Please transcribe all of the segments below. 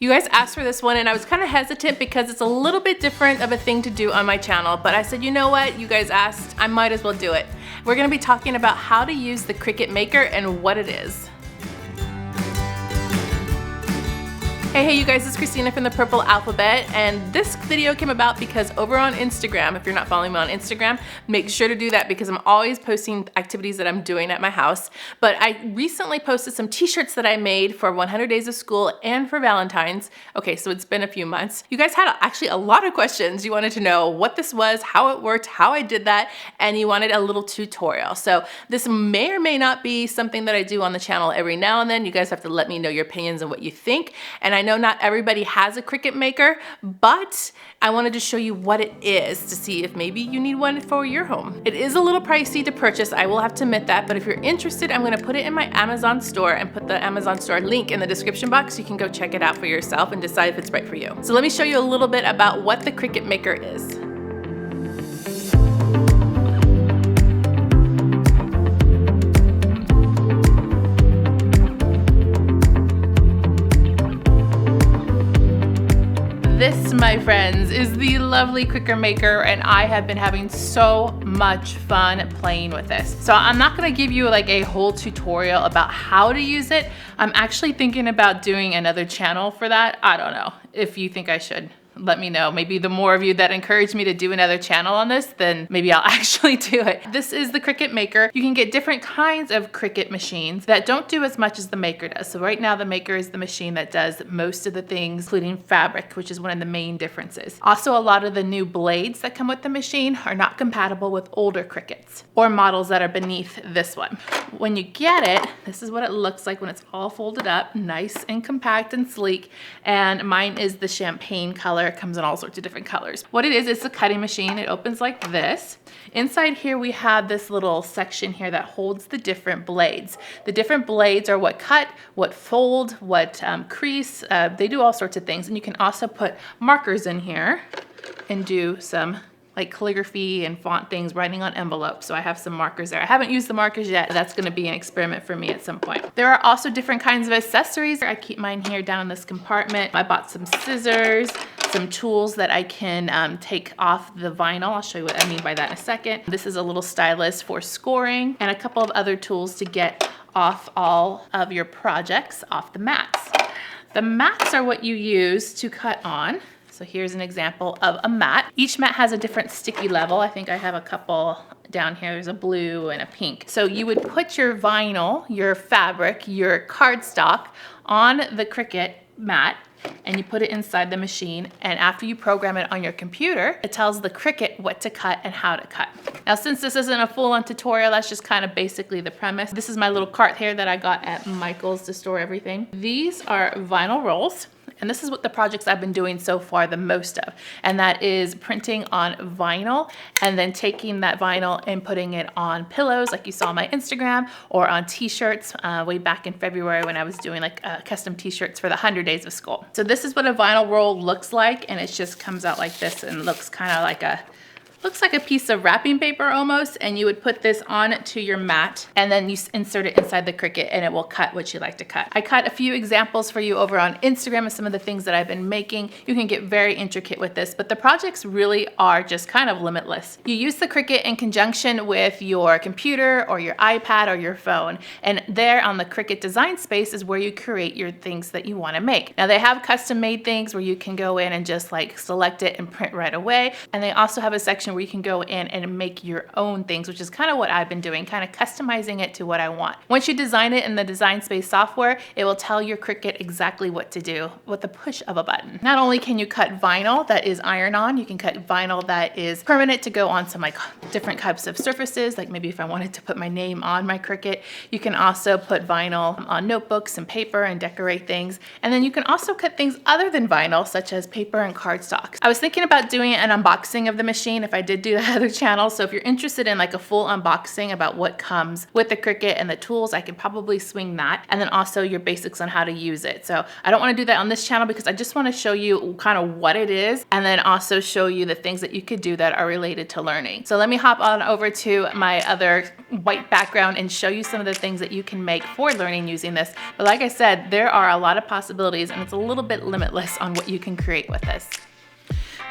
You guys asked for this one and I was kind of hesitant because it's a little bit different of a thing to do on my channel, but I said, you know what, you guys asked, I might as well do it. We're gonna be talking about how to use the Cricut Maker and what it is. Hey you guys, it's Christina from the Purple Alphabet, and this video came about because over on Instagram, if you're not following me on Instagram, make sure to do that because I'm always posting activities that I'm doing at my house. But I recently posted some t-shirts that I made for 100 Days of School and for Valentine's. Okay, so it's been a few months. You guys had actually a lot of questions. You wanted to know what this was, how it worked, how I did that, and you wanted a little tutorial. So this may or may not be something that I do on the channel every now and then. You guys have to let me know your opinions and what you think. And I know not everybody has a Cricut Maker, but I wanted to show you what it is to see if maybe you need one for your home. It is a little pricey to purchase, I will have to admit that, but if you're interested, I'm gonna put it in my Amazon store and put the Amazon store link in the description box so you can go check it out for yourself and decide if it's right for you. So let me show you a little bit about what the Cricut Maker is. This, my friends, is the lovely Cricut Maker, and I have been having so much fun playing with this. So I'm not gonna give you like a whole tutorial about how to use it. I'm actually thinking about doing another channel for that. I don't know if you think I should. Let me know. Maybe the more of you that encourage me to do another channel on this, then maybe I'll actually do it. This is the Cricut Maker. You can get different kinds of Cricut machines that don't do as much as the Maker does. So right now the Maker is the machine that does most of the things, including fabric, which is one of the main differences. Also, a lot of the new blades that come with the machine are not compatible with older Cricuts or models that are beneath this one. When you get it, this is what it looks like when it's all folded up, nice and compact and sleek. And mine is the champagne color. It comes in all sorts of different colors. What it is, it's a cutting machine. It opens like this. Inside here, we have this little section here that holds the different blades. The different blades are what cut, what fold, what crease. They do all sorts of things. And you can also put markers in here and do some like calligraphy and font things, writing on envelopes. So I have some markers there. I haven't used the markers yet. That's gonna be an experiment for me at some point. There are also different kinds of accessories. I keep mine here down in this compartment. I bought some scissors, some tools that I can take off the vinyl. I'll show you what I mean by that in a second. This is a little stylus for scoring and a couple of other tools to get off all of your projects off the mats. The mats are what you use to cut on. So here's an example of a mat. Each mat has a different sticky level. I think I have a couple down here. There's a blue and a pink. So you would put your vinyl, your fabric, your cardstock on the Cricut mat, and you put it inside the machine, and after you program it on your computer, it tells the Cricut what to cut and how to cut. Now, since this isn't a full-on tutorial, that's just kind of basically the premise. This is my little cart here that I got at Michael's to store everything. These are vinyl rolls. And this is what the projects I've been doing so far the most of. And that is printing on vinyl and then taking that vinyl and putting it on pillows like you saw on my Instagram or on t-shirts way back in February when I was doing like custom t-shirts for the 100 Days of School. So this is what a vinyl roll looks like, and it just comes out like this and looks kind of like looks like a piece of wrapping paper almost, and you would put this onto your mat and then you insert it inside the Cricut and it will cut what you like to cut. I cut a few examples for you over on Instagram of some of the things that I've been making. You can get very intricate with this, but the projects really are just kind of limitless. You use the Cricut in conjunction with your computer or your iPad or your phone, and there on the Cricut Design Space is where you create your things that you want to make. Now they have custom made things where you can go in and just like select it and print right away, and they also have a section where you can go in and make your own things, which is kind of what I've been doing, kind of customizing it to what I want. Once you design it in the Design Space software, it will tell your Cricut exactly what to do with the push of a button. Not only can you cut vinyl that is iron-on, you can cut vinyl that is permanent to go on some like different types of surfaces, like maybe if I wanted to put my name on my Cricut. You can also put vinyl on notebooks and paper and decorate things. And then you can also cut things other than vinyl, such as paper and cardstock. I was thinking about doing an unboxing of the machine if I I did do that other channel. So if you're interested in like a full unboxing about what comes with the Cricut and the tools, I can probably swing that. And then also your basics on how to use it. So I don't want to do that on this channel because I just want to show you kind of what it is and then also show you the things that you could do that are related to learning. So let me hop on over to my other white background and show you some of the things that you can make for learning using this. But like I said, there are a lot of possibilities and it's a little bit limitless on what you can create with this.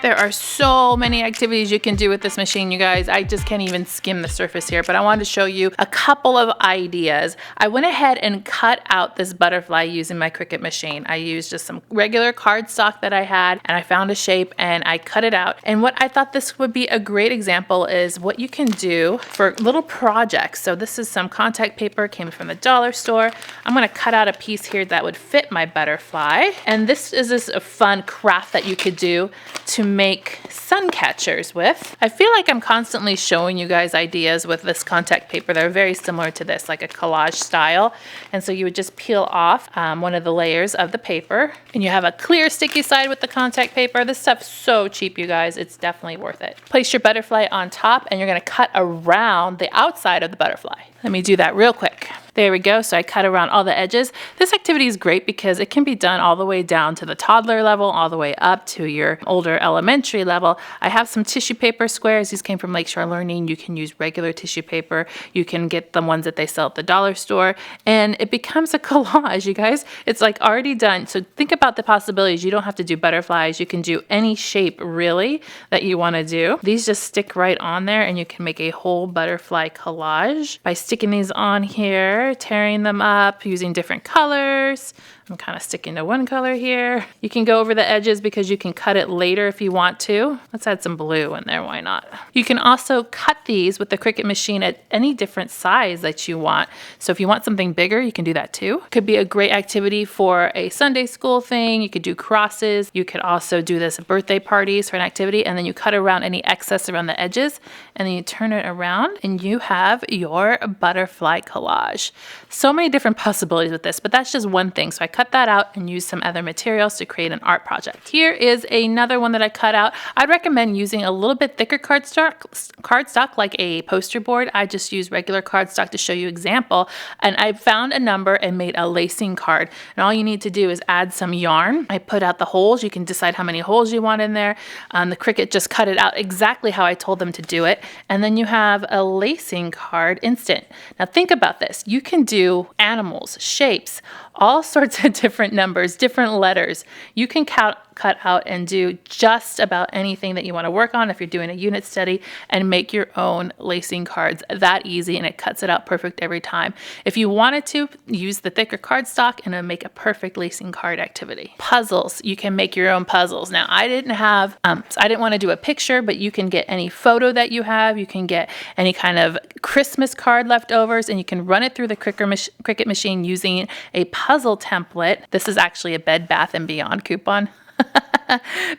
There are so many activities you can do with this machine, you guys. I just can't even skim the surface here, but I wanted to show you a couple of ideas. I went ahead and cut out this butterfly using my Cricut machine. I used just some regular cardstock that I had, and I found a shape and I cut it out. And what I thought this would be a great example is what you can do for little projects. So this is some contact paper, came from the dollar store. I'm gonna cut out a piece here that would fit my butterfly. And this is a fun craft that you could do to make sun catchers with. I feel like I'm constantly showing you guys ideas with this contact paper that are very similar to this, like a collage style. And so you would just peel off one of the layers of the paper and you have a clear sticky side with the contact paper. This stuff's so cheap, you guys. It's definitely worth it. Place your butterfly on top and you're gonna cut around the outside of the butterfly. Let me do that real quick. There we go. So I cut around all the edges. This activity is great because it can be done all the way down to the toddler level, all the way up to your older elementary level. I have some tissue paper squares. These came from Lakeshore Learning. You can use regular tissue paper. You can get the ones that they sell at the dollar store. And it becomes a collage, you guys. It's like already done. So think about the possibilities. You don't have to do butterflies. You can do any shape really that you want to do. These just stick right on there and you can make a whole butterfly collage by sticking these on here, tearing them up using different colors. I'm kind of sticking to one color here. You can go over the edges because you can cut it later if you want to. Let's add some blue in there, why not? You can also cut these with the Cricut machine at any different size that you want. So if you want something bigger, you can do that too. Could be a great activity for a Sunday school thing. You could do crosses. You could also do this at birthday parties for an activity, and then you cut around any excess around the edges, and then you turn it around and you have your butterfly collage. So many different possibilities with this, but that's just one thing. So I cut that out and use some other materials to create an art project. Here is another one that I cut out. I'd recommend using a little bit thicker cardstock like a poster board. I just use regular cardstock to show you example. And I found a number and made a lacing card. And all you need to do is add some yarn. I put out the holes. You can decide how many holes you want in there. The Cricut just cut it out exactly how I told them to do it. And then you have a lacing card instant. Now think about this. You can do animals, shapes, all sorts of different numbers, different letters. You can cut out and do just about anything that you want to work on if you're doing a unit study and make your own lacing cards that easy, and it cuts it out perfect every time. If you wanted to, use the thicker cardstock and it'll make a perfect lacing card activity. Puzzles, you can make your own puzzles. Now I didn't want to do a picture, but you can get any photo that you have. You can get any kind of Christmas card leftovers and you can run it through the Cricut machine using a puzzle template. This is actually a Bed Bath & Beyond coupon.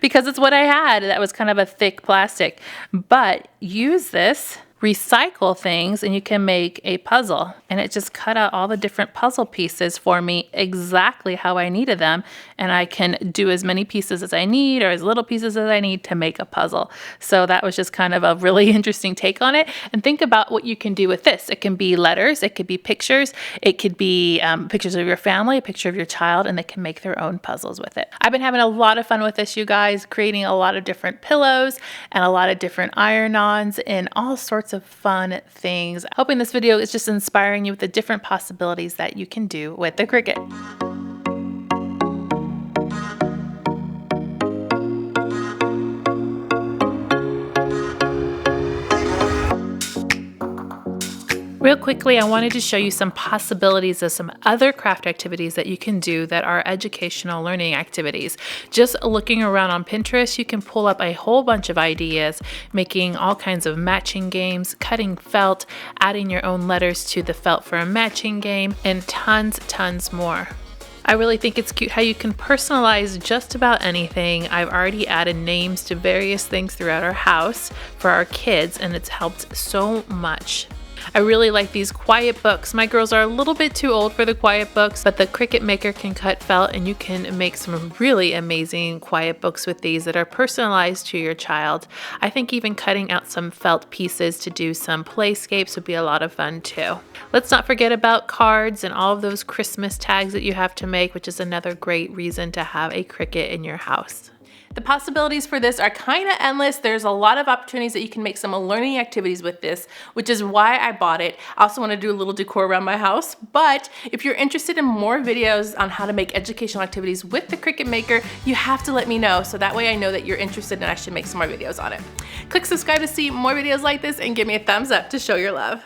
Because it's what I had. That was kind of a thick plastic. But use this, recycle things, and you can make a puzzle. And it just cut out all the different puzzle pieces for me exactly how I needed them. And I can do as many pieces as I need or as little pieces as I need to make a puzzle. So that was just kind of a really interesting take on it. And think about what you can do with this. It can be letters, it could be pictures, it could be pictures of your family, a picture of your child, and they can make their own puzzles with it. I've been having a lot of fun with this, you guys, creating a lot of different pillows and a lot of different iron-ons and all sorts of fun things. Hoping this video is just inspiring you with the different possibilities that you can do with the Cricut. Real quickly, I wanted to show you some possibilities of some other craft activities that you can do that are educational learning activities. Just looking around on Pinterest, you can pull up a whole bunch of ideas, making all kinds of matching games, cutting felt, adding your own letters to the felt for a matching game, and tons more. I really think it's cute how you can personalize just about anything. I've already added names to various things throughout our house for our kids, and it's helped so much. I really like these quiet books. My girls are a little bit too old for the quiet books, but the Cricut Maker can cut felt and you can make some really amazing quiet books with these that are personalized to your child. I think even cutting out some felt pieces to do some playscapes would be a lot of fun too. Let's not forget about cards and all of those Christmas tags that you have to make, which is another great reason to have a Cricut in your house. The possibilities for this are kind of endless. There's a lot of opportunities that you can make some learning activities with this, which is why I bought it. I also want to do a little decor around my house, but if you're interested in more videos on how to make educational activities with the Cricut Maker, you have to let me know so that way I know that you're interested and I should make some more videos on it. Click subscribe to see more videos like this and give me a thumbs up to show your love.